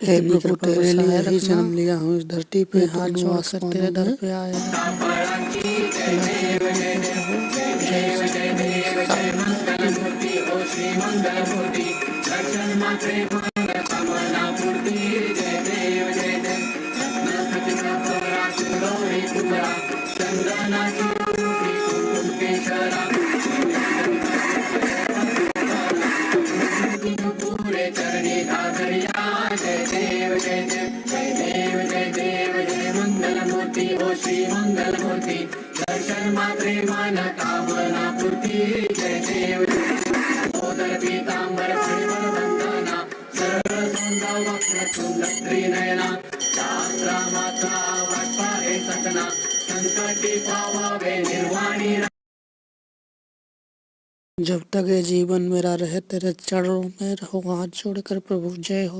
हे इतनी प्रभु कृपा तेरे लिए बरसाए ही रखना। जन्म लिया हूँ इस धरती पे, मैं तो हाथ निवास जोड़कर तेरे पाने दर में। पे आया हूँ। भला तेरे भले को प्रभु, जय सतगुरु साईनाथ जब तक ये जीवन मेरा रहे तेरे चरणों में रहूं हाथ जोड़कर प्रभु, जय हो।